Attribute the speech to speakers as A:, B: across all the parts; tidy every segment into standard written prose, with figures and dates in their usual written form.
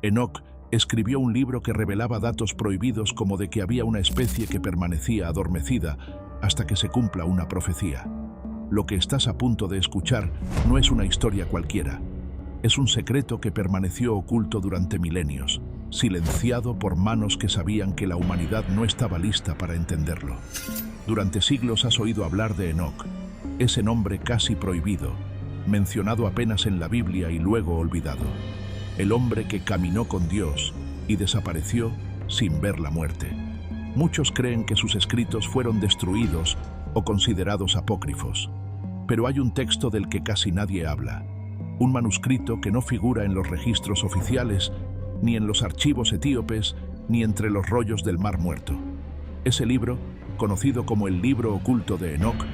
A: Enoc escribió un libro que revelaba datos prohibidos, como de que había una especie que permanecía adormecida hasta que se cumpla una profecía. Lo que estás a punto de escuchar no es una historia cualquiera. Es un secreto que permaneció oculto durante milenios, silenciado por manos que sabían que la humanidad no estaba lista para entenderlo. Durante siglos has oído hablar de Enoc, ese nombre casi prohibido, mencionado apenas en la Biblia y luego olvidado. El hombre que caminó con Dios y desapareció sin ver la muerte. Muchos creen que sus escritos fueron destruidos o considerados apócrifos. Pero hay un texto del que casi nadie habla. Un manuscrito que no figura en los registros oficiales, ni en los archivos etíopes, ni entre los rollos del Mar Muerto. Ese libro, conocido como el libro oculto de Enoc,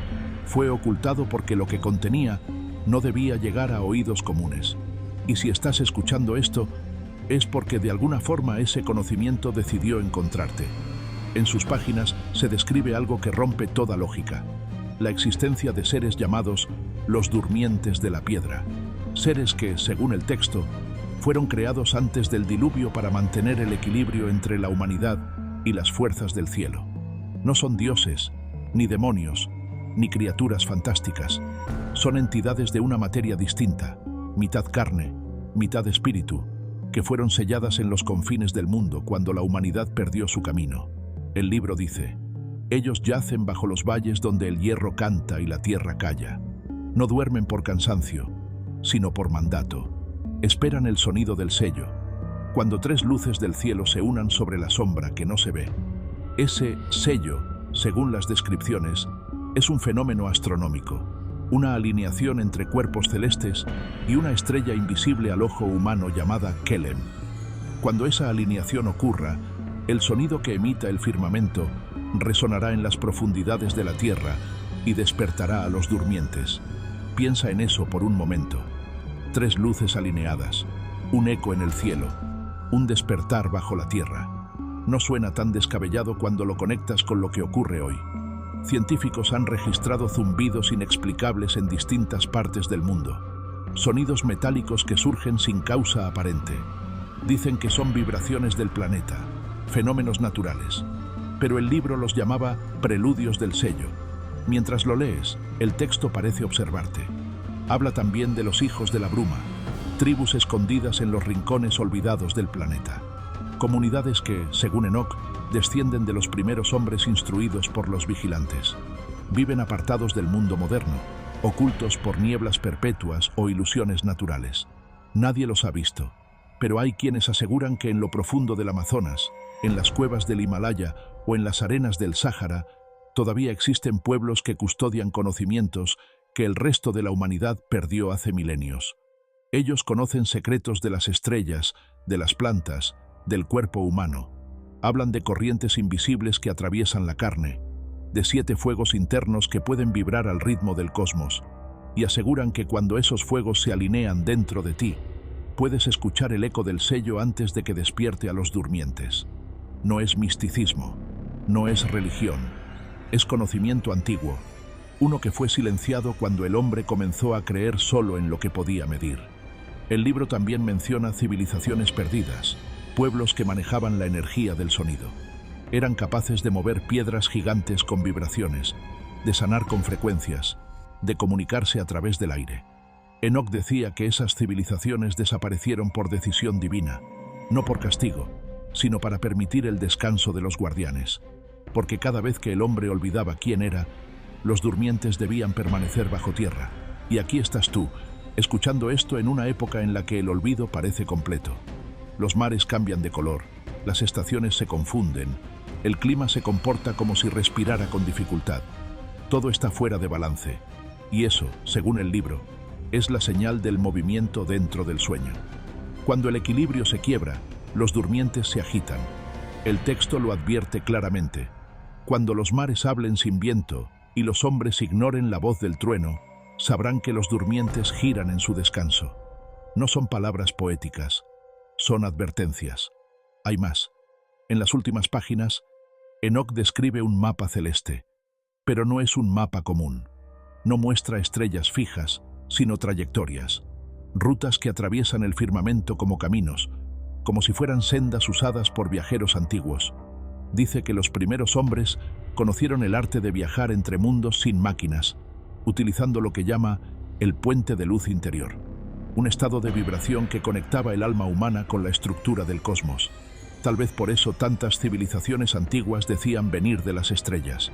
A: fue ocultado porque lo que contenía no debía llegar a oídos comunes. Y si estás escuchando esto, es porque de alguna forma ese conocimiento decidió encontrarte. En sus páginas se describe algo que rompe toda lógica: la existencia de seres llamados los durmientes de la piedra. Seres que, según el texto, fueron creados antes del diluvio para mantener el equilibrio entre la humanidad y las fuerzas del cielo. No son dioses, ni demonios, ni criaturas fantásticas. Son entidades de una materia distinta, mitad carne, mitad espíritu, que fueron selladas en los confines del mundo cuando la humanidad perdió su camino. El libro dice: ellos yacen bajo los valles donde el hierro canta y la tierra calla. No duermen por cansancio, sino por mandato. Esperan el sonido del sello, cuando tres luces del cielo se unan sobre la sombra que no se ve. Ese sello, según las descripciones, es un fenómeno astronómico, una alineación entre cuerpos celestes y una estrella invisible al ojo humano llamada Kelem. Cuando esa alineación ocurra, el sonido que emita el firmamento resonará en las profundidades de la tierra y despertará a los durmientes. Piensa en eso por un momento. Tres luces alineadas, un eco en el cielo, un despertar bajo la tierra. No suena tan descabellado cuando lo conectas con lo que ocurre hoy. Científicos han registrado zumbidos inexplicables en distintas partes del mundo. Sonidos metálicos que surgen sin causa aparente. Dicen que son vibraciones del planeta, fenómenos naturales. Pero el libro los llamaba preludios del sello. Mientras lo lees, el texto parece observarte. Habla también de los hijos de la bruma, tribus escondidas en los rincones olvidados del planeta. Comunidades que, según Enoc, descienden de los primeros hombres instruidos por los vigilantes. Viven apartados del mundo moderno, ocultos por nieblas perpetuas o ilusiones naturales. Nadie los ha visto, pero hay quienes aseguran que en lo profundo del Amazonas, en las cuevas del Himalaya o en las arenas del Sáhara, todavía existen pueblos que custodian conocimientos que el resto de la humanidad perdió hace milenios. Ellos conocen secretos de las estrellas, de las plantas, del cuerpo humano. Hablan de corrientes invisibles que atraviesan la carne, de 7 fuegos internos que pueden vibrar al ritmo del cosmos, y aseguran que cuando esos fuegos se alinean dentro de ti, puedes escuchar el eco del sello antes de que despierte a los durmientes. No es misticismo, no es religión, es conocimiento antiguo, uno que fue silenciado cuando el hombre comenzó a creer solo en lo que podía medir. El libro también menciona civilizaciones perdidas, pueblos que manejaban la energía del sonido. Eran capaces de mover piedras gigantes con vibraciones, de sanar con frecuencias, de comunicarse a través del aire. Enoc decía que esas civilizaciones desaparecieron por decisión divina, no por castigo, sino para permitir el descanso de los guardianes, porque cada vez que el hombre olvidaba quién era, los durmientes debían permanecer bajo tierra. Y aquí estás tú, escuchando esto en una época en la que el olvido parece completo. Los mares cambian de color, las estaciones se confunden, el clima se comporta como si respirara con dificultad. Todo está fuera de balance, y eso, según el libro, es la señal del movimiento dentro del sueño. Cuando el equilibrio se quiebra, los durmientes se agitan. El texto lo advierte claramente. Cuando los mares hablen sin viento y los hombres ignoren la voz del trueno, sabrán que los durmientes giran en su descanso. No son palabras poéticas, son advertencias. Hay más. En las últimas páginas, Enoc describe un mapa celeste, pero no es un mapa común. No muestra estrellas fijas, sino trayectorias, rutas que atraviesan el firmamento como caminos, como si fueran sendas usadas por viajeros antiguos. Dice que los primeros hombres conocieron el arte de viajar entre mundos sin máquinas, utilizando lo que llama el puente de luz interior, un estado de vibración que conectaba el alma humana con la estructura del cosmos. Tal vez por eso tantas civilizaciones antiguas decían venir de las estrellas.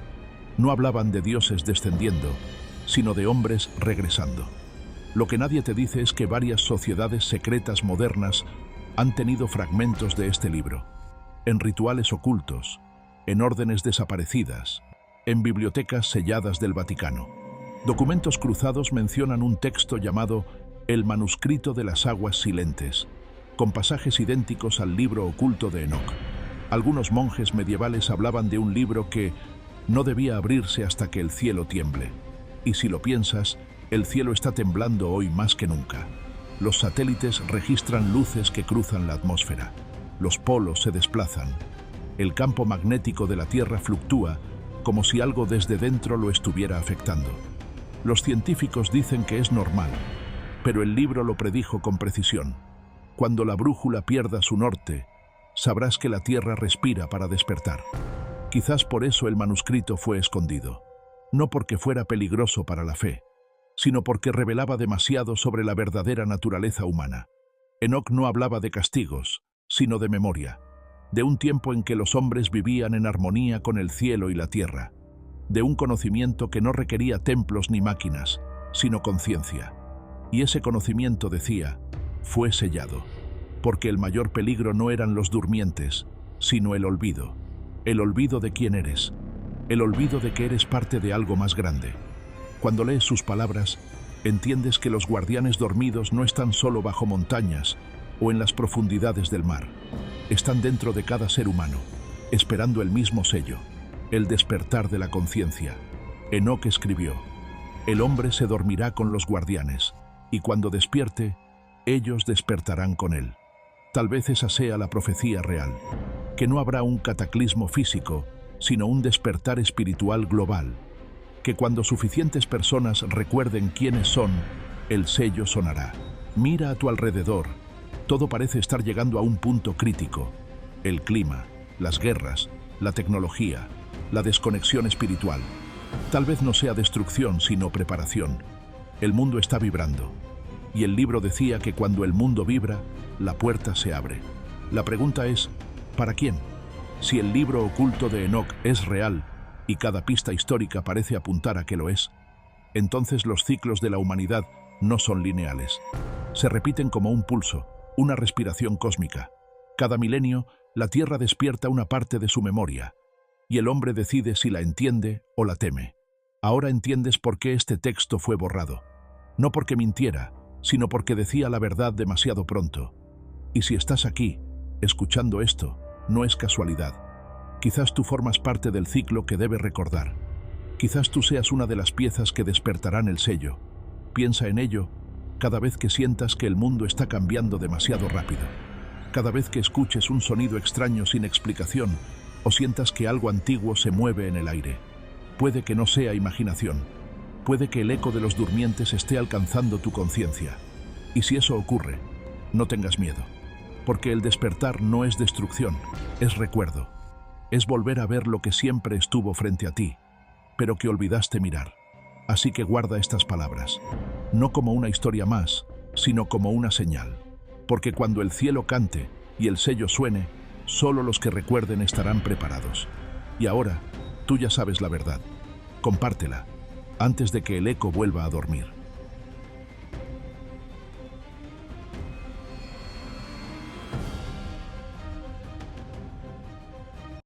A: No hablaban de dioses descendiendo, sino de hombres regresando. Lo que nadie te dice es que varias sociedades secretas modernas han tenido fragmentos de este libro, en rituales ocultos, en órdenes desaparecidas, en bibliotecas selladas del Vaticano. Documentos cruzados mencionan un texto llamado El manuscrito de las aguas silentes, con pasajes idénticos al libro oculto de Enoc. Algunos monjes medievales hablaban de un libro que no debía abrirse hasta que el cielo tiemble. Y si lo piensas, el cielo está temblando hoy más que nunca. Los satélites registran luces que cruzan la atmósfera. Los polos se desplazan. El campo magnético de la Tierra fluctúa como si algo desde dentro lo estuviera afectando. Los científicos dicen que es normal, pero el libro lo predijo con precisión. Cuando la brújula pierda su norte, sabrás que la Tierra respira para despertar. Quizás por eso el manuscrito fue escondido, no porque fuera peligroso para la fe, sino porque revelaba demasiado sobre la verdadera naturaleza humana. Enoc no hablaba de castigos, sino de memoria, de un tiempo en que los hombres vivían en armonía con el cielo y la tierra, de un conocimiento que no requería templos ni máquinas, sino conciencia. Y ese conocimiento, decía, fue sellado, porque el mayor peligro no eran los durmientes, sino el olvido de quién eres, el olvido de que eres parte de algo más grande. Cuando lees sus palabras, entiendes que los guardianes dormidos no están solo bajo montañas o en las profundidades del mar. Están dentro de cada ser humano, esperando el mismo sello, el despertar de la conciencia. Enoc escribió: el hombre se dormirá con los guardianes, y cuando despierte, ellos despertarán con él. Tal vez esa sea la profecía real, que no habrá un cataclismo físico, sino un despertar espiritual global, que cuando suficientes personas recuerden quiénes son, el sello sonará. Mira a tu alrededor, todo parece estar llegando a un punto crítico. El clima, las guerras, la tecnología, la desconexión espiritual. Tal vez no sea destrucción, sino preparación. El mundo está vibrando. Y el libro decía que cuando el mundo vibra, la puerta se abre. La pregunta es, ¿para quién? Si el libro oculto de Enoc es real, y cada pista histórica parece apuntar a que lo es, entonces los ciclos de la humanidad no son lineales. Se repiten como un pulso, una respiración cósmica. Cada milenio, la Tierra despierta una parte de su memoria, y el hombre decide si la entiende o la teme. Ahora entiendes por qué este texto fue borrado. No porque mintiera, sino porque decía la verdad demasiado pronto. Y si estás aquí, escuchando esto, no es casualidad. Quizás tú formas parte del ciclo que debe recordar. Quizás tú seas una de las piezas que despertarán el sello. Piensa en ello cada vez que sientas que el mundo está cambiando demasiado rápido. Cada vez que escuches un sonido extraño sin explicación o sientas que algo antiguo se mueve en el aire. Puede que no sea imaginación. Puede que el eco de los durmientes esté alcanzando tu conciencia. Y si eso ocurre, no tengas miedo. Porque el despertar no es destrucción, es recuerdo. Es volver a ver lo que siempre estuvo frente a ti, pero que olvidaste mirar. Así que guarda estas palabras, no como una historia más, sino como una señal. Porque cuando el cielo cante y el sello suene, solo los que recuerden estarán preparados. Y ahora, tú ya sabes la verdad. Compártela, antes de que el eco vuelva a dormir.